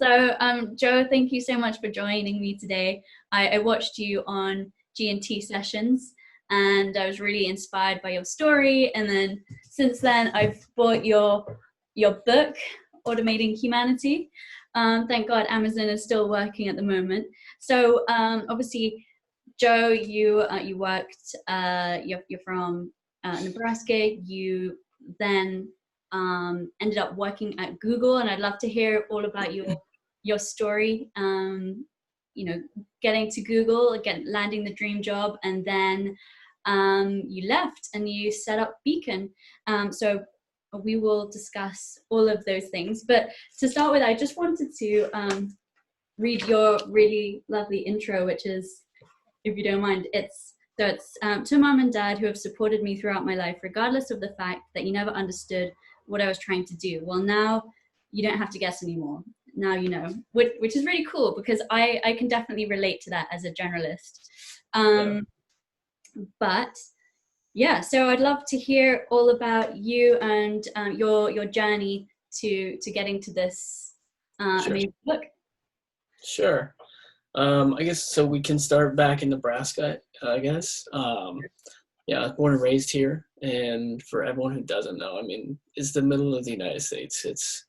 So, Joe, thank you so much for joining me today. I watched you on G&T sessions, and I was really inspired by your story. And then since then, I've bought your book, Automating Humanity. Thank God Amazon is still working at the moment. So, obviously, Joe, you worked. You're from Nebraska. You then ended up working at Google, and I'd love to hear all about your story. You know, getting to Google, again, landing the dream job, and then you left and you set up Beacon. So we will discuss all of those things. But to start with, I just wanted to read your really lovely intro, which is, if you don't mind, it's to mom and dad who have supported me throughout my life, regardless of the fact that you never understood what I was trying to do. Well, now you don't have to guess anymore. Now you know, which is really cool because I can definitely relate to that as a generalist. But yeah, so I'd love to hear all about you and your journey to getting to this amazing book. Sure. I guess so. We can start back in Nebraska, I guess. Yeah, I was born and raised here. And for everyone who doesn't know, I mean, it's the middle of the United States. It's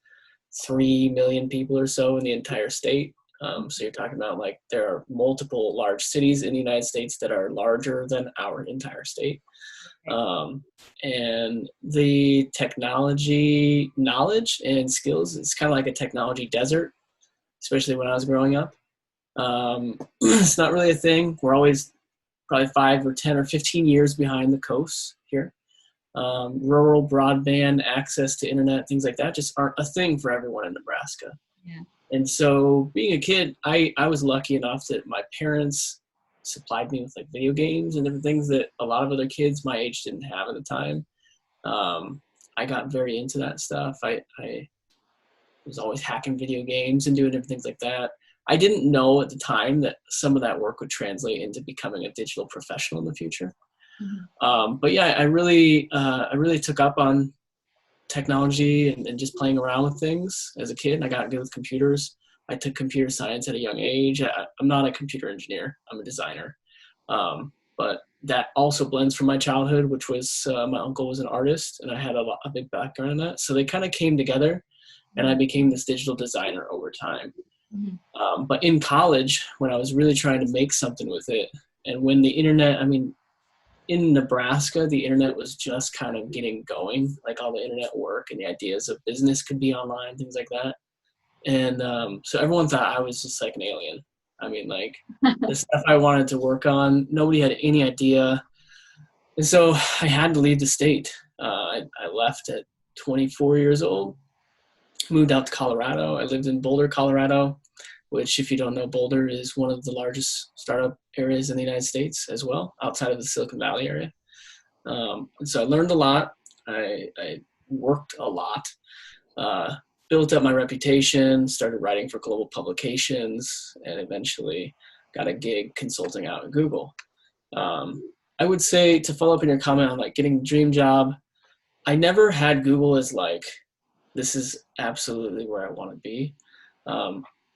3 million people or so in the entire state. So you're talking about like there are multiple large cities in the United States that are larger than our entire state. And the technology knowledge and skills, it's kind of like a technology desert, especially when I was growing up. It's not really a thing. We're always probably 5 or 10 or 15 years behind the coast here. Rural broadband access to internet, things like that just aren't a thing for everyone in Nebraska. Yeah. And so being a kid, I was lucky enough that my parents supplied me with like video games and different things that a lot of other kids my age didn't have at the time. I got very into that stuff. I was always hacking video games and doing different things like that. I didn't know at the time that some of that work would translate into becoming a digital professional in the future. Mm-hmm. But yeah, I really took up on technology and just playing around with things as a kid. I got good with computers. I took computer science at a young age. I'm not a computer engineer. I'm a designer. But that also blends from my childhood, which was my uncle was an artist, and I had a big background in that. So they kind of came together, and I became this digital designer over time. Mm-hmm. But in college, when I was really trying to make something with it, and when the internet, I mean, in Nebraska, the internet was just kind of getting going, like all the internet work and the ideas of business could be online, things like that. And so everyone thought I was just like an alien. I mean, like the stuff I wanted to work on, nobody had any idea. And so I had to leave the state. I left at 24 years old, moved out to Colorado. I lived in Boulder, Colorado, which, if you don't know, Boulder is one of the largest startup areas in the United States as well, outside of the Silicon Valley area. And so I learned a lot. I worked a lot, built up my reputation, started writing for global publications, and eventually got a gig consulting out at Google. I would say, to follow up on your comment on like getting the dream job, I never had Google as like, this is absolutely where I want to be.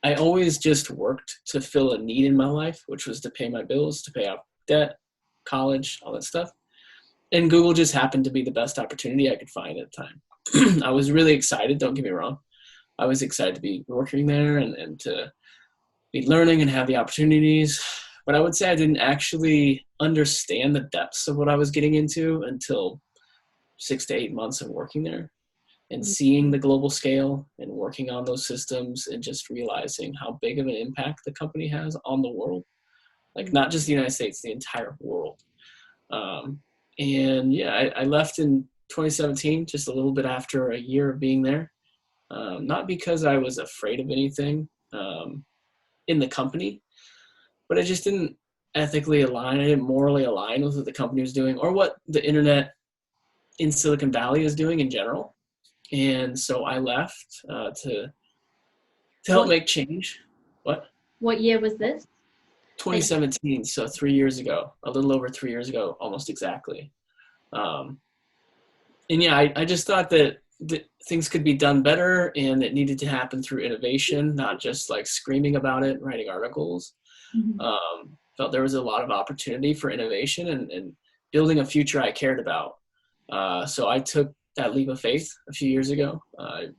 I always just worked to fill a need in my life, which was to pay my bills, to pay off debt, college, all that stuff. And Google just happened to be the best opportunity I could find at the time. I was really excited, don't get me wrong. I was excited to be working there and to be learning and have the opportunities. But I would say I didn't actually understand the depths of what I was getting into until 6 to 8 months of working there. And seeing the global scale and working on those systems and just realizing how big of an impact the company has on the world, like not just the United States, the entire world. And yeah, I left in 2017, just a little bit after a year of being there. Not because I was afraid of anything in the company, but I just didn't ethically align. I didn't morally align with what the company was doing or what the internet in Silicon Valley is doing in general. And so I left to help make change. What year was this? 2017, so 3 years ago, a little over 3 years ago, almost exactly. And yeah, I just thought that things could be done better, and it needed to happen through innovation, not just like screaming about it, writing articles. Felt there was a lot of opportunity for innovation and building a future I cared about. So I took that leap of faith a few years ago. I've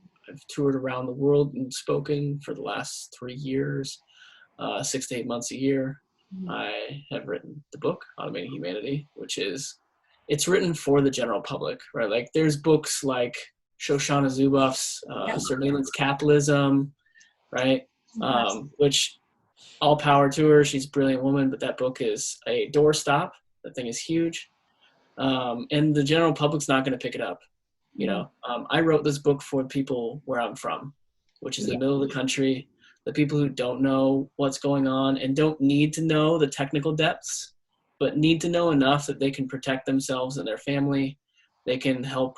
toured around the world and spoken for the last 3 years, 6 to 8 months a year. I have written the book, Automating Humanity, it's written for the general public, right? Like there's books like Shoshana Zuboff's Surveillance Capitalism, right? Which all power to her. She's a brilliant woman, but that book is a doorstop. That thing is huge. And the general public's not going to pick it up. I wrote this book for people where I'm from, which is the middle of the country, the people who don't know what's going on and don't need to know the technical depths, but need to know enough that they can protect themselves and their family. They can help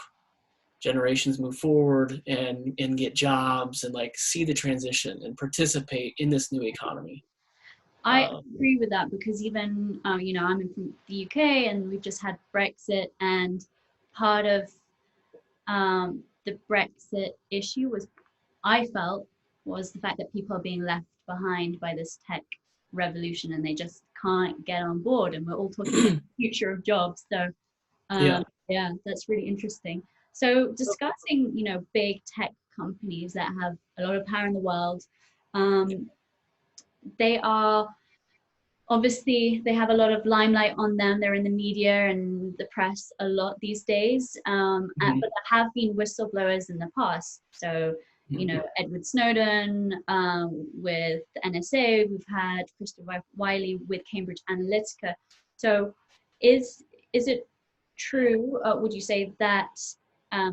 generations move forward and get jobs and like see the transition and participate in this new economy. I agree with that, because even, I'm from the UK and we've just had Brexit, and part of the Brexit issue I felt was the fact that people are being left behind by this tech revolution and they just can't get on board, and we're all talking about the future of jobs. So yeah, that's really interesting. So discussing, big tech companies that have a lot of power in the world, they have a lot of limelight on them. They're in the media and the press a lot these days. But there have been whistleblowers in the past. So, Edward Snowden with the NSA. We've had Christopher Wiley with Cambridge Analytica. So, is it true? Would you say that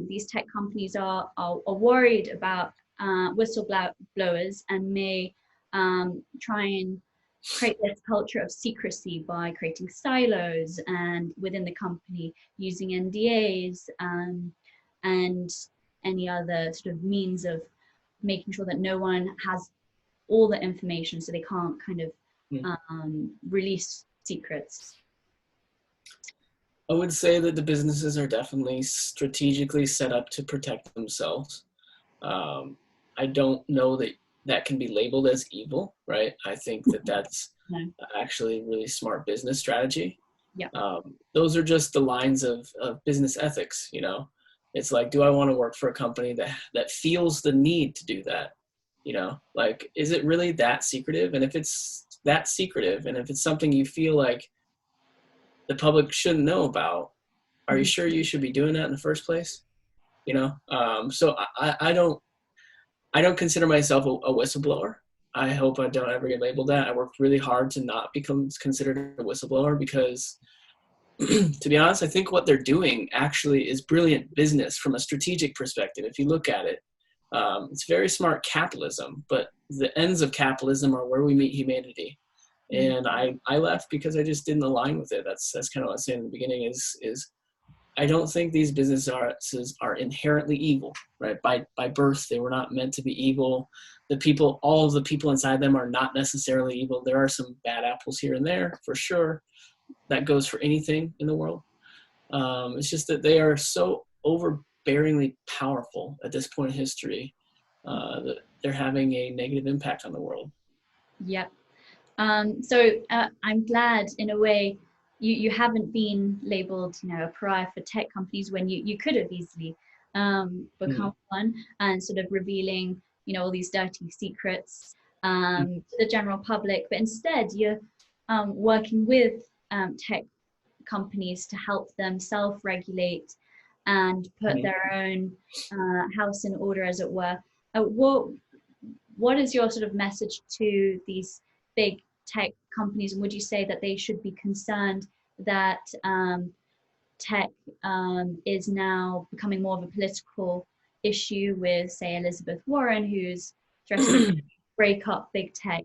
these tech companies are worried about whistleblowers and may try and create this culture of secrecy by creating silos and within the company using NDAs and any other sort of means of making sure that no one has all the information, so they can't kind of release secrets? I would say that the businesses are definitely strategically set up to protect themselves. I don't know that can be labeled as evil, right? I think that that's actually a really smart business strategy. Yeah. Those are just the lines of business ethics, It's like, do I want to work for a company that feels the need to do that? Like, is it really that secretive? And if it's that secretive, and if it's something you feel like the public shouldn't know about, are you sure you should be doing that in the first place? So I don't consider myself a whistleblower. I hope I don't ever get labeled that. I worked really hard to not become considered a whistleblower because, to be honest, I think what they're doing actually is brilliant business from a strategic perspective. If you look at it, it's very smart capitalism, but the ends of capitalism are where we meet humanity. And I left because I just didn't align with it. That's kind of what I was saying in the beginning is I don't think these businesses are inherently evil, right? By birth, they were not meant to be evil. All of the people inside them are not necessarily evil. There are some bad apples here and there, for sure. That goes for anything in the world. It's just that they are so overbearingly powerful at this point in history that they're having a negative impact on the world. Yep. So I'm glad, in a way, you haven't been labeled, a pariah for tech companies when you could have easily become one, and sort of revealing, all these dirty secrets to the general public. But instead, you're working with tech companies to help them self-regulate and put their own house in order, as it were. What is your sort of message to these big tech companies, and would you say that they should be concerned that tech is now becoming more of a political issue with, say, Elizabeth Warren, who's threatening to break up big tech?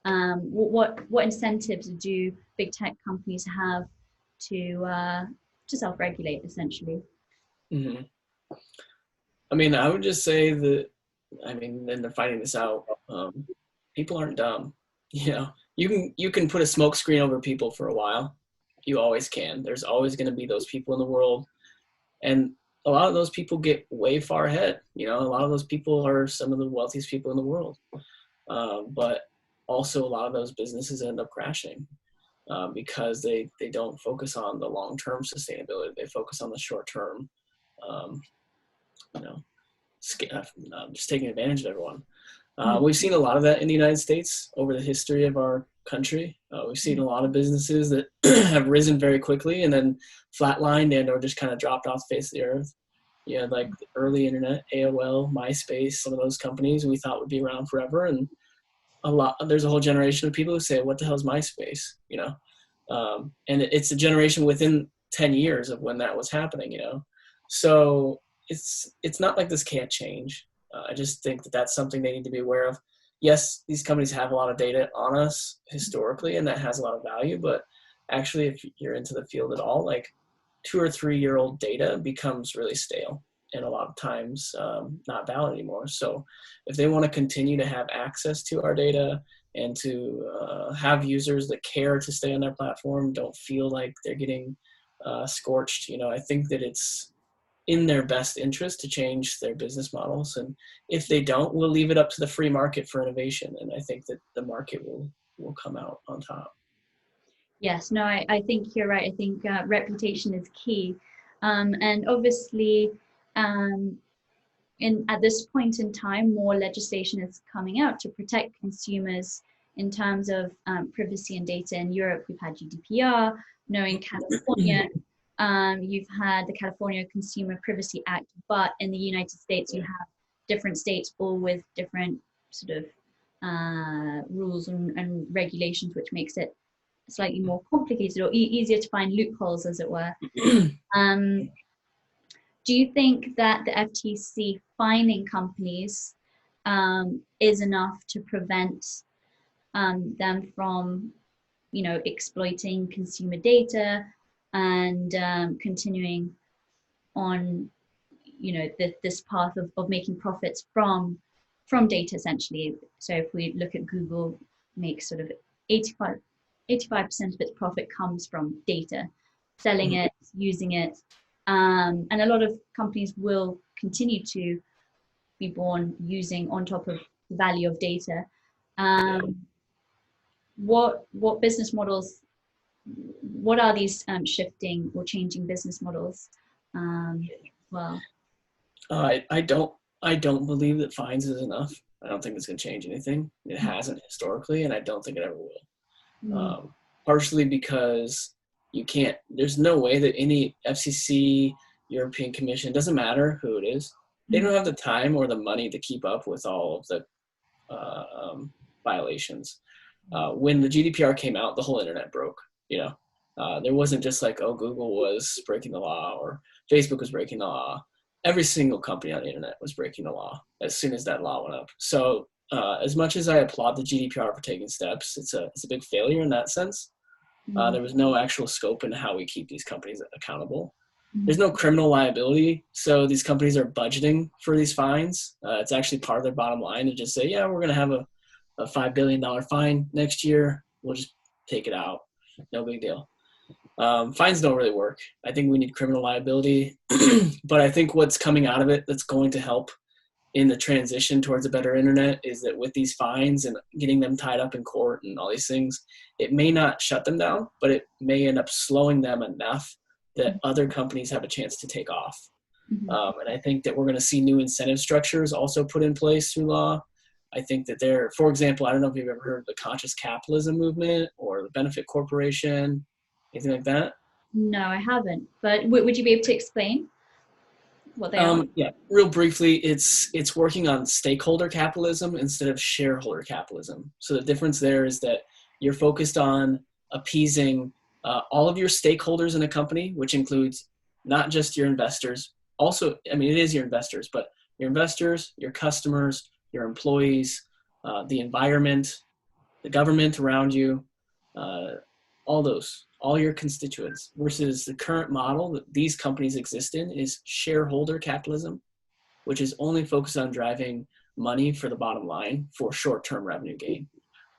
What incentives do big tech companies have to self-regulate, essentially? I mean, I would just say that, and they're finding this out. People aren't dumb. You can put a smoke screen over people for a while. You always can. There's always going to be those people in the world. And a lot of those people get way far ahead. You know, a lot of those people are some of the wealthiest people in the world. But also a lot of those businesses end up crashing because they don't focus on the long-term sustainability. They focus on the short-term, you know, just taking advantage of everyone. We've seen a lot of that in the United States over the history of our country. We've seen a lot of businesses that have risen very quickly and then flatlined and or just kind of dropped off the face of the earth. You had like the early internet, AOL, MySpace, some of those companies we thought would be around forever. And there's a whole generation of people who say, what the hell is MySpace? You know? And it's a generation within 10 years of when that was happening, you know? So it's not like this can't change. I just think that that's something they need to be aware of. Yes, these companies have a lot of data on us historically, and that has a lot of value. But actually, if you're into the field at all, like 2 or 3 year old data becomes really stale and a lot of times not valid anymore. So if they want to continue to have access to our data and to have users that care to stay on their platform, don't feel like they're getting scorched, you know, I think that it's in their best interest to change their business models. And if they don't, we'll leave it up to the free market for innovation. And I think that the market will come out on top. Yes, no, I think you're right. I think reputation is key. And obviously, at this point in time, more legislation is coming out to protect consumers in terms of privacy and data. In Europe, we've had GDPR. In California, you've had the California Consumer Privacy Act, but in the United States, you have different states all with different sort of rules and regulations, which makes it slightly more complicated or easier to find loopholes, as it were. Do you think that the FTC fining companies is enough to prevent them from, you know, exploiting consumer data and continuing on, you know, this path of making profits from data, essentially? So if we look at Google, makes sort of 85% of its profit comes from data, selling it, using it. And a lot of companies will continue to be born using on top of the value of data. What business models, what are these shifting or changing business models? Well, I don't believe that fines is enough. I don't think it's going to change anything. It hasn't historically, and I don't think it ever will. Partially because there's no way that any FCC, European Commission, doesn't matter who it is, they don't have the time or the money to keep up with all of the violations. When the GDPR came out, the whole internet broke, you know. There wasn't just like, oh, Google was breaking the law or Facebook was breaking the law. Every single company on the internet was breaking the law as soon as that law went up. So as much as I applaud the GDPR for taking steps, it's a big failure in that sense. There was no actual scope in how we keep these companies accountable. There's no criminal liability, so these companies are budgeting for these fines. It's actually part of their bottom line to just say, yeah, we're going to have a $5 billion fine next year. We'll just take it out. No big deal. Fines don't really work. I think we need criminal liability, but I think what's coming out of it that's going to help in the transition towards a better internet is that with these fines and getting them tied up in court and all these things, it may not shut them down, but it may end up slowing them enough that other companies have a chance to take off. And I think that we're going to see new incentive structures also put in place through law. I think that for example, I don't know if you've ever heard of the conscious capitalism movement or the benefit corporation, anything like that. No, I haven't. But would you be able to explain what they are? Yeah, real briefly, it's working on stakeholder capitalism instead of shareholder capitalism. So the difference there is that you're focused on appeasing all of your stakeholders in a company, which includes not just your investors. Also, I mean, it is your investors, but your investors, your customers, your employees, the environment, the government around you, all your constituents, versus the current model that these companies exist in is shareholder capitalism, which is only focused on driving money for the bottom line for short-term revenue gain.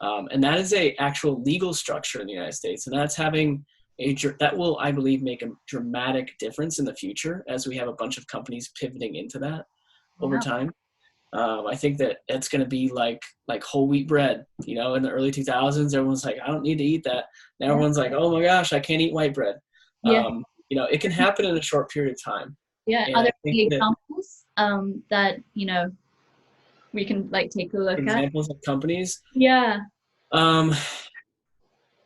And that is a actual legal structure in the United States. And that's having that will, I believe, make a dramatic difference in the future as we have a bunch of companies pivoting into that over time. I think that it's going to be like whole wheat bread. You know, in the early 2000s, everyone's like, I don't need to eat that. Now everyone's like, oh my gosh, I can't eat white bread. You know, it can happen in a short period of time. Yeah. Are there any examples that, you know, we can like take a look at? Examples of companies? Yeah.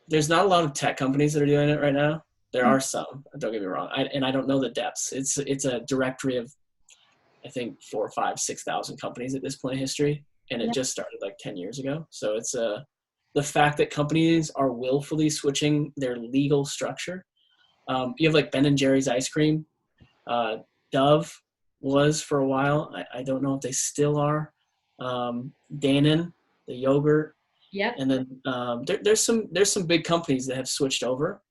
There's not a lot of tech companies that are doing it right now. There are some, don't get me wrong. I don't know the depths. It's a directory of, I think, 4,000, 5,000, 6,000 companies at this point in history. And it just started like 10 years ago. So it's the fact that companies are willfully switching their legal structure. You have like Ben & Jerry's ice cream. Dove was for a while. I don't know if they still are. Dannon, the yogurt. Yeah. And then there's some big companies that have switched over.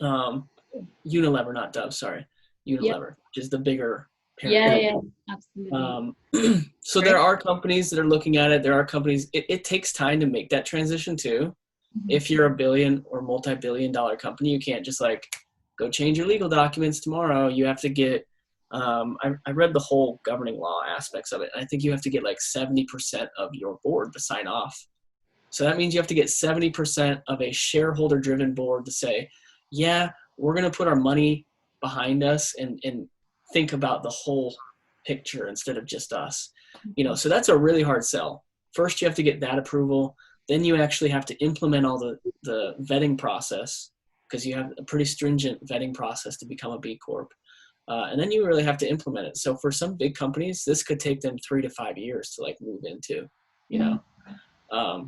Unilever, not Dove, sorry. Unilever, which is the bigger parent. Yeah, absolutely. So there are companies that are looking at it. There are companies, it takes time to make that transition too. If you're a billion or multi-billion-dollar company, you can't just like go change your legal documents tomorrow. You have to get, I read the whole governing law aspects of it. I think you have to get like 70% of your board to sign off. So that means you have to get 70% of a shareholder-driven board to say, yeah, we're going to put our money behind us and think about the whole picture instead of just us. You know, so that's a really hard sell. First, you have to get that approval. Then you actually have to implement all the vetting process, because you have a pretty stringent vetting process to become a B Corp. And then you really have to implement it. So for some big companies, this could take them 3 to 5 years to like move into, you know.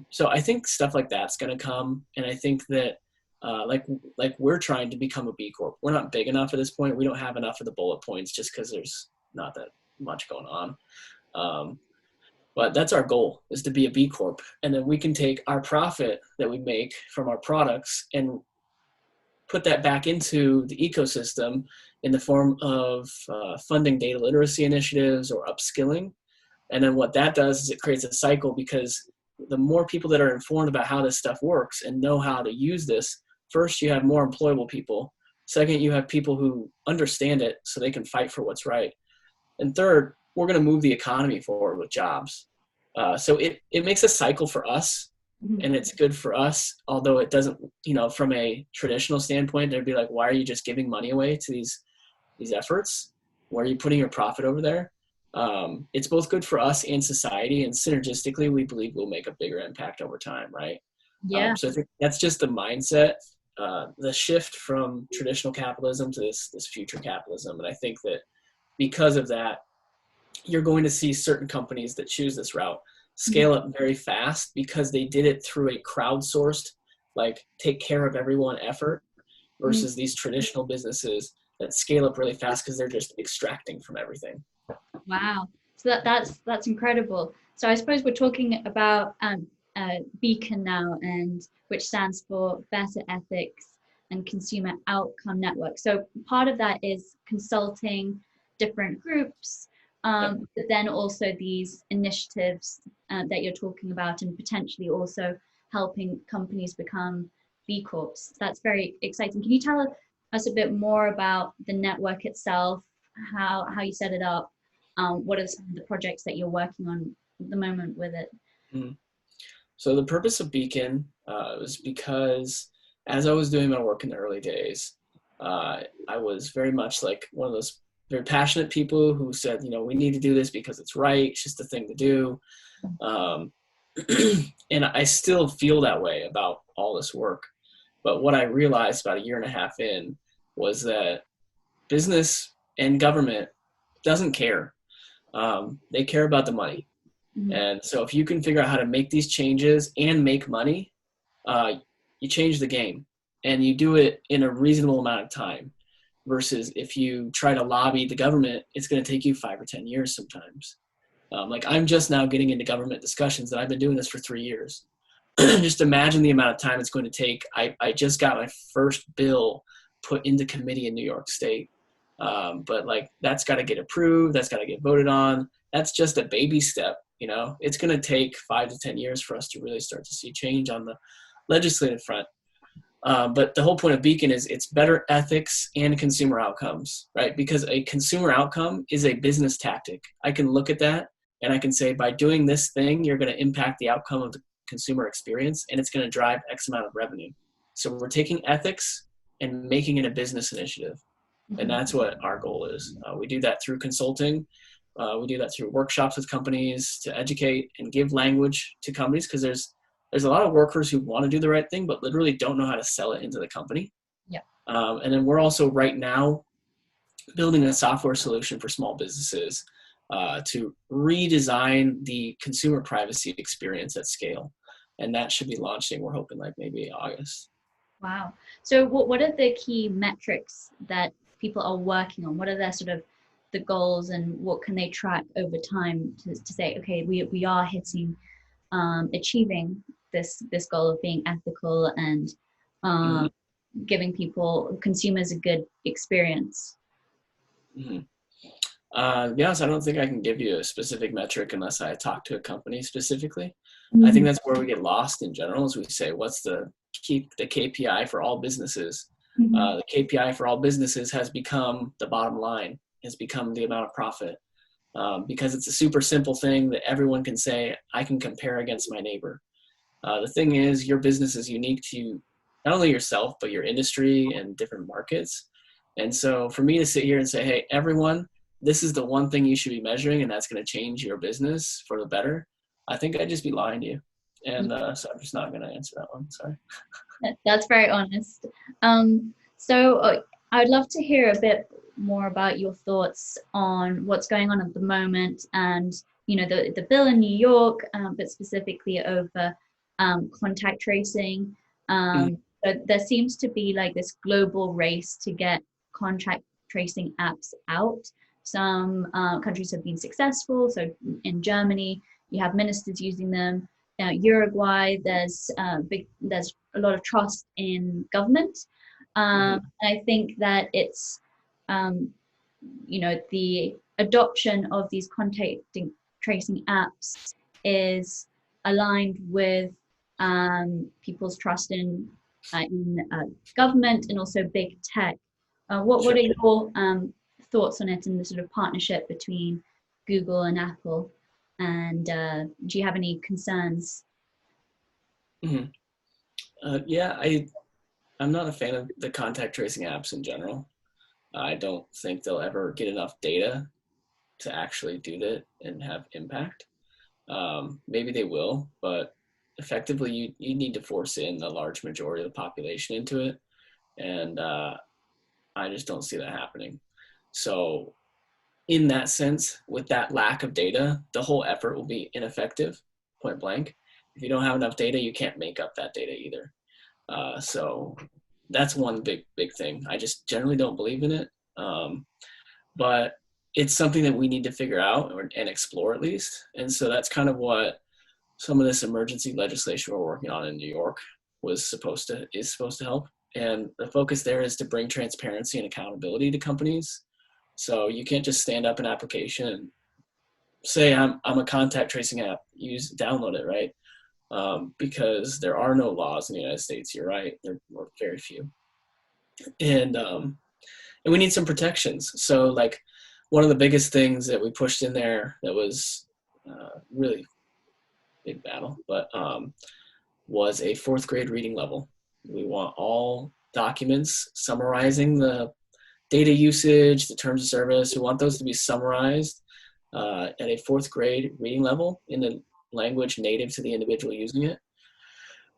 So I think stuff like that's going to come. And I think that like we're trying to become a B Corp. We're not big enough at this point. We don't have enough of the bullet points just because there's not that much going on. But that's our goal, is to be a B Corp. And then we can take our profit that we make from our products and put that back into the ecosystem in the form of funding data literacy initiatives or upskilling. And then what that does is it creates a cycle, because the more people that are informed about how this stuff works and know how to use this, first, you have more employable people. Second, you have people who understand it so they can fight for what's right. And third, we're going to move the economy forward with jobs. So it makes a cycle for us, and it's good for us, although it doesn't, you know, from a traditional standpoint, they'd be like, why are you just giving money away to these efforts? Why are you putting your profit over there? It's both good for us and society, and synergistically, we believe we'll make a bigger impact over time, right? Yeah. So I think that's just the mindset, the shift from traditional capitalism to this future capitalism. And I think that because of that, you're going to see certain companies that choose this route scale up very fast, because they did it through a crowdsourced, like take care of everyone effort, versus these traditional businesses that scale up really fast because they're just extracting from everything. Wow. So that's incredible. So I suppose we're talking about Beacon now, and which stands for Better Ethics and Consumer Outcome Network. So part of that is consulting different groups, but then also these initiatives that you're talking about, and potentially also helping companies become B Corps. That's very exciting. Can you tell us a bit more about the network itself, how you set it up? What are some of the projects that you're working on at the moment with it? So the purpose of Beacon was because as I was doing my work in the early days, I was very much like one of those very passionate people who said, you know, we need to do this because it's right. It's just the thing to do. And I still feel that way about all this work. But what I realized about 1.5 years in was that business and government doesn't care. They care about the money. And so if you can figure out how to make these changes and make money, you change the game, and you do it in a reasonable amount of time, versus if you try to lobby the government, it's going to take you 5 or 10 years sometimes. Like I'm just now getting into government discussions, and I've been doing this for 3 years. Just imagine the amount of time it's going to take. I just got my first bill put into committee in New York State. But like that's got to get approved. That's got to get voted on. That's just a baby step. You know, it's going to take 5 to 10 years for us to really start to see change on the legislative front. But the whole point of Beacon is it's better ethics and consumer outcomes, right? Because a consumer outcome is a business tactic. I can look at that and I can say, by doing this thing, you're going to impact the outcome of the consumer experience, and it's going to drive X amount of revenue. So we're taking ethics and making it a business initiative. And that's what our goal is. We do that through consulting. We do that through workshops with companies to educate and give language to companies, because there's a lot of workers who want to do the right thing, but literally don't know how to sell it into the company. Yeah. And then we're also right now building a software solution for small businesses to redesign the consumer privacy experience at scale. And that should be launching, we're hoping, like maybe August. Wow. So what are the key metrics that people are working on? What are their sort of the goals, and what can they track over time to say, okay, we are hitting, achieving this goal of being ethical and giving consumers a good experience? Mm-hmm. Yes, I don't think I can give you a specific metric unless I talk to a company specifically. I think that's where we get lost in general, is we say, what's the KPI for all businesses? The KPI for all businesses has become the bottom line, has become the amount of profit, because it's a super simple thing that everyone can say, I can compare against my neighbor. The thing is, your business is unique to not only yourself, but your industry and different markets. And so for me to sit here and say, hey, everyone, this is the one thing you should be measuring, and that's going to change your business for the better, I think I'd just be lying to you. And so I'm just not going to answer that one. Sorry. That's very honest. So I'd love to hear a bit more about your thoughts on what's going on at the moment, and the bill in New York, but specifically over contact tracing. But there seems to be like this global race to get contact tracing apps out. Some countries have been successful. So in Germany, you have ministers using them. Uruguay, there's a lot of trust in government. I think that it's the adoption of these contact tracing apps is aligned with people's trust in government and also big tech. What are your thoughts on it, and the sort of partnership between Google and Apple? And do you have any concerns? Yeah, I'm not a fan of the contact tracing apps in general. I don't think they'll ever get enough data to actually do that and have impact. Maybe they will, but effectively you need to force in the large majority of the population into it. And I just don't see that happening. So in that sense, with that lack of data, the whole effort will be ineffective, point blank. If you don't have enough data, you can't make up that data either. So that's one big thing. I just generally don't believe in it. But it's something that we need to figure out and explore at least. And so that's kind of what some of this emergency legislation we're working on in New York is supposed to help. And the focus there is to bring transparency and accountability to companies. So you can't just stand up an application and say, I'm a contact tracing app, download it, right? Because there are no laws in the United States. You're right. There are very few. And we need some protections. So like one of the biggest things that we pushed in there that was really big battle, but was a 4th grade reading level. We want all documents summarizing the data usage, the terms of service. We want those to be summarized at a 4th grade reading level in the language native to the individual using it.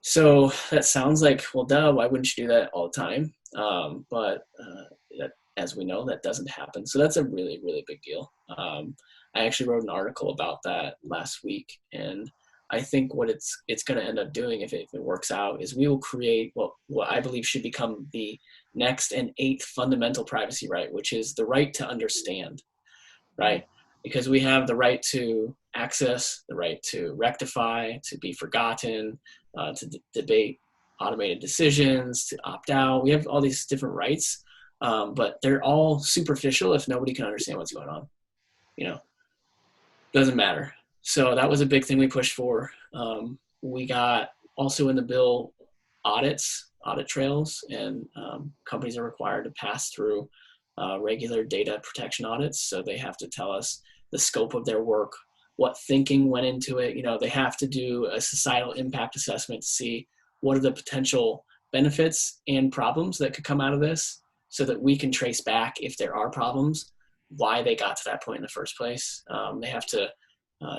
So that sounds like, well, duh, why wouldn't you do that all the time? But as we know, that doesn't happen. So that's a really, really big deal. I actually wrote an article about that last week, and I think what it's going to end up doing, if it works out, is we will create what I believe should become the next and 8th fundamental privacy right, which is the right to understand, right? Because we have the right to access, the right to rectify, to be forgotten, to debate automated decisions, to opt out. We have all these different rights, but they're all superficial if nobody can understand what's going on. Doesn't matter. So that was a big thing we pushed for. We got also in the bill audits audit trails, and companies are required to pass through regular data protection audits. So they have to tell us the scope of their work, what thinking went into it. You know, they have to do a societal impact assessment to see what are the potential benefits and problems that could come out of this, so that we can trace back, if there are problems, why they got to that point in the first place. They have to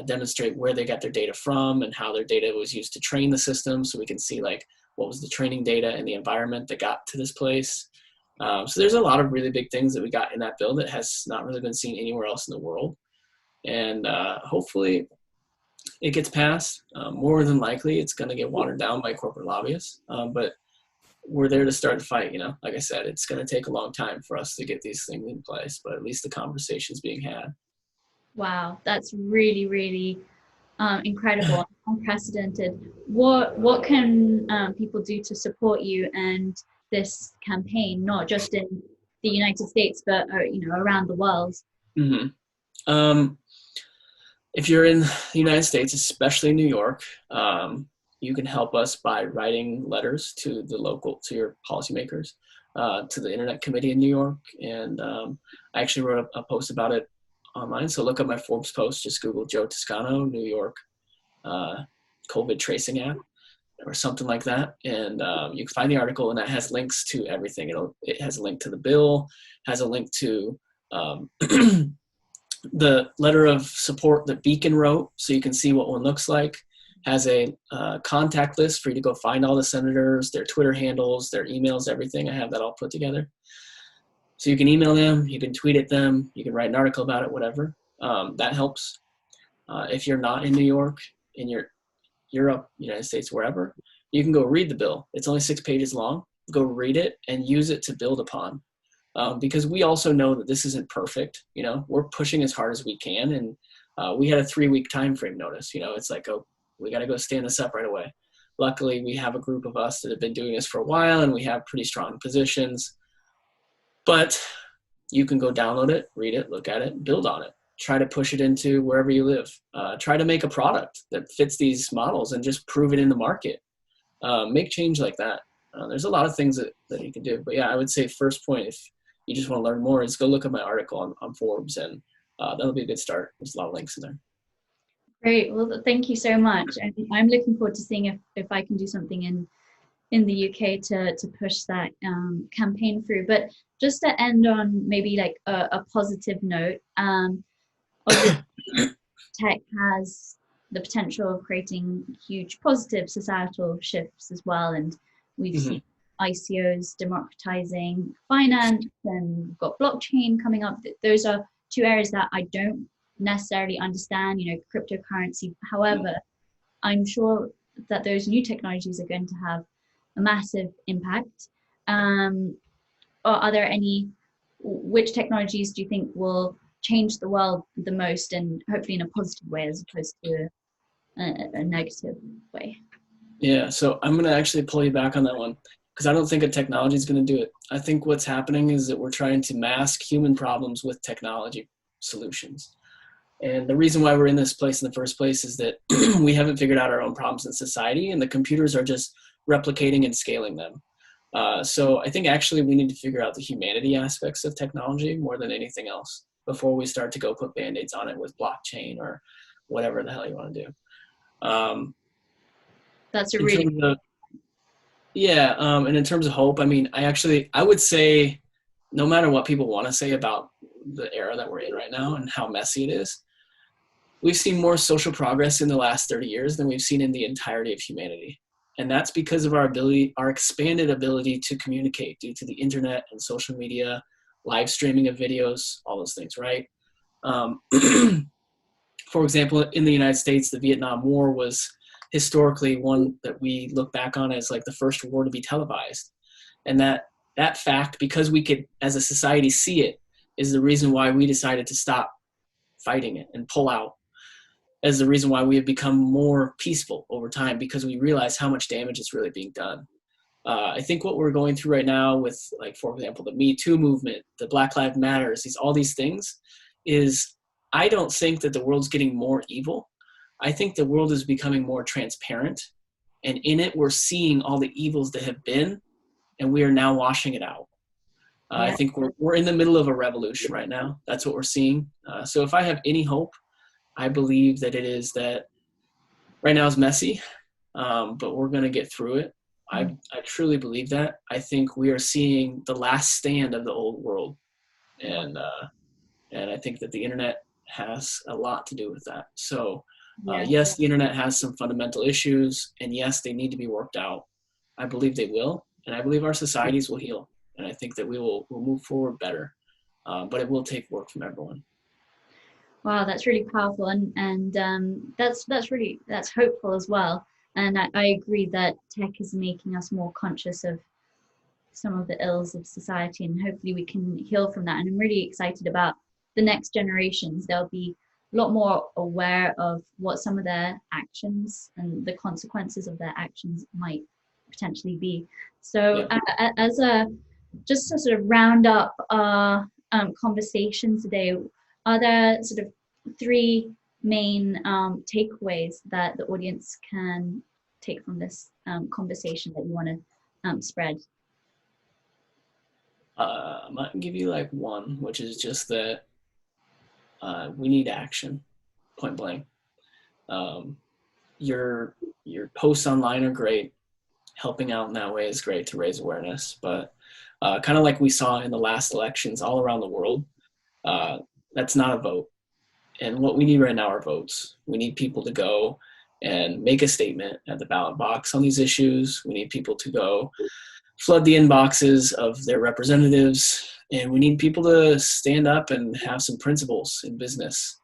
demonstrate where they got their data from and how their data was used to train the system, so we can see like what was the training data and the environment that got to this place. So there's a lot of really big things that we got in that bill that has not really been seen anywhere else in the world. And hopefully it gets passed. More than likely it's going to get watered down by corporate lobbyists, but we're there to start the fight. You know, like I said, it's going to take a long time for us to get these things in place, but at least the conversation's being had. Wow, that's really, really incredible, unprecedented. What can people do to support you and this campaign, not just in the United States, but around the world? Mm-hmm. If you're in the United States, especially New York, you can help us by writing letters to your policymakers, to the Internet Committee in New York. And I actually wrote a post about it online. So look up my Forbes post, just Google Joe Toscano, New York COVID tracing app or something like that. And you can find the article, and that has links to everything. It has a link to the bill, has a link to the letter of support that Beacon wrote, so you can see what one looks like. Has a contact list for you to go find all the senators, their Twitter handles, their emails, everything. I have that all put together. So you can email them, you can tweet at them, you can write an article about it, whatever. That helps. If you're not in New York, in Europe, United States, wherever, you can go read the bill. It's only 6 pages long. Go read it and use it to build upon. Because we also know that this isn't perfect. You know, we're pushing as hard as we can, and we had a 3-week time frame notice. You know, it's like, oh, we got to go stand this up right away. Luckily, we have a group of us that have been doing this for a while, and we have pretty strong positions. But you can go download it, read it, look at it, build on it. Try to push it into wherever you live. Try to make a product that fits these models and just prove it in the market. Make change like that. There's a lot of things that you can do. But yeah, I would say first point, if you just want to learn more, is go look at my article on Forbes, and that'll be a good start. There's a lot of links in there. Great. Well, thank you so much. I'm looking forward to seeing if I can do something in the UK to push that campaign through. But just to end on maybe like a positive note, obviously tech has the potential of creating huge positive societal shifts as well. And we've seen ICOs democratizing finance, and we've got blockchain coming up. Those are two areas that I don't necessarily understand, cryptocurrency. However, I'm sure that those new technologies are going to have a massive impact. Are there which technologies do you think will change the world the most, and hopefully in a positive way as opposed to a negative way? Yeah, so I'm going to actually pull you back on that one, because I don't think a technology is going to do it. I think what's happening is that we're trying to mask human problems with technology solutions. And the reason why we're in this place in the first place is that we haven't figured out our own problems in society, and the computers are just replicating and scaling them. So I think actually we need to figure out the humanity aspects of technology more than anything else before we start to go put Band-Aids on it with blockchain or whatever the hell you want to do. That's a really and in terms of hope, I mean, I would say no matter what people want to say about the era that we're in right now and how messy it is, we've seen more social progress in the last 30 years than we've seen in the entirety of humanity. And that's because of our expanded ability to communicate due to the internet and social media, live streaming of videos, all those things, right? For example, in the United States, the Vietnam War was historically one that we look back on as like the first war to be televised. And that fact, because we could, as a society, see it, is the reason why we decided to stop fighting it and pull out, as the reason why we have become more peaceful over time, because we realize how much damage is really being done. I think what we're going through right now with, like, for example, the Me Too movement, the Black Lives Matters, all these things, is I don't think that the world's getting more evil. I think the world is becoming more transparent, and in it we're seeing all the evils that have been and we are now washing it out. I Yeah. think we're in the middle of a revolution right now. That's what we're seeing. So if I have any hope, I believe that it is that right now is messy, but we're going to get through it. I truly believe that. I think we are seeing the last stand of the old world, and I think that the internet has a lot to do with that. So Yeah. yes, the internet has some fundamental issues, and yes, they need to be worked out. I believe they will, and I believe our societies will heal, and I think that we'll move forward better. But it will take work from everyone. Wow, that's really powerful, and that's hopeful as well. And I agree that tech is making us more conscious of some of the ills of society, and hopefully we can heal from that. And I'm really excited about the next generations. They'll be a lot more aware of what some of their actions and the consequences of their actions might potentially be. So, Yeah. as a just to sort of round up our conversation today, are there sort of three main takeaways that the audience can take from this conversation that you want to spread? I might give you like one, which is just that we need action, point blank. Um, your posts online are great. Helping out in that way is great to raise awareness, but kind of like we saw in the last elections all around the world, that's not a vote. And what we need right now are votes. We need people to go and make a statement at the ballot box on these issues. We need people to go flood the inboxes of their representatives, and we need people to stand up and have some principles in business.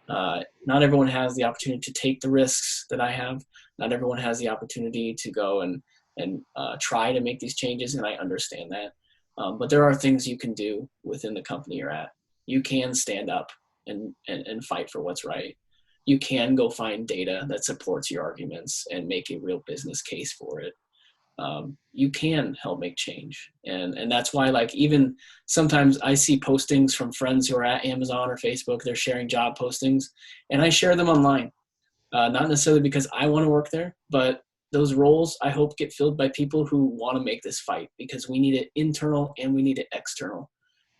Not everyone has the opportunity to take the risks that I have. Not everyone has the opportunity to go and try to make these changes, and I understand that. But there are things you can do within the company you're at. You can stand up and fight for what's right. You can go find data that supports your arguments and make a real business case for it. You can help make change. And that's why, like, even sometimes I see postings from friends who are at Amazon or Facebook, they're sharing job postings, and I share them online. Not necessarily because I want to work there, but those roles I hope get filled by people who want to make this fight, because we need it internal and we need it external.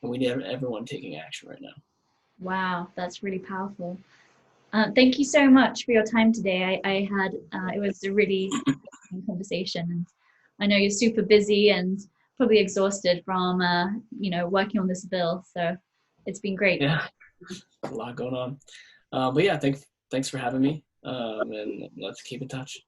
And we need everyone taking action right now. Wow, that's really powerful. Thank you so much for your time today. I had it was a really interesting conversation, and I know you're super busy and probably exhausted from working on this bill. So it's been great. Yeah, a lot going on. But yeah, thanks for having me. And let's keep in touch.